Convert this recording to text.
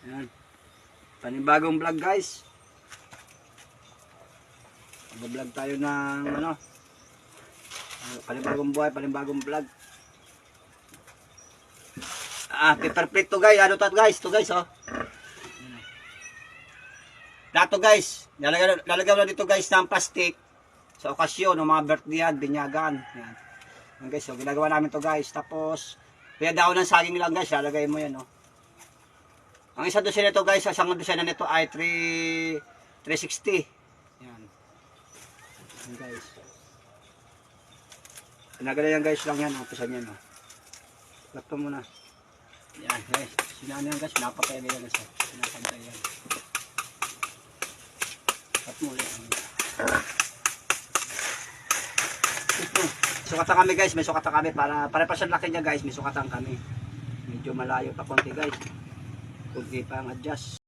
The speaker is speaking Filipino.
Ayan. Panibagong vlog guys. Mag-vlog tayo ng ano. Panibagong buhay, panibagong vlog. Paper plate to guys. Ano to guys? To guys oh. Dato guys. Lalagyan mo dito guys ng plastic sa okasyon ng mga birthday, binyagan. Yan. Yan guys, so ginagawa namin to guys. Tapos kaya daw ng saging lang guys, lalagay mo yan oh. Ang isa dosen nito guys, isang dosen nito ay 360. Yan. Yan guys. Pinagala yan guys lang yan, umpisan yan oh. Lato mo na. Yan guys, sinana yan guys, napatay nila guys. Pinapantay yan. Lato mo yan. Sukatan kami guys, may sukatan kami para pa sa laki niya guys, may sukatan kami. Medyo malayo pa konti guys. Kunti pa ang adjust.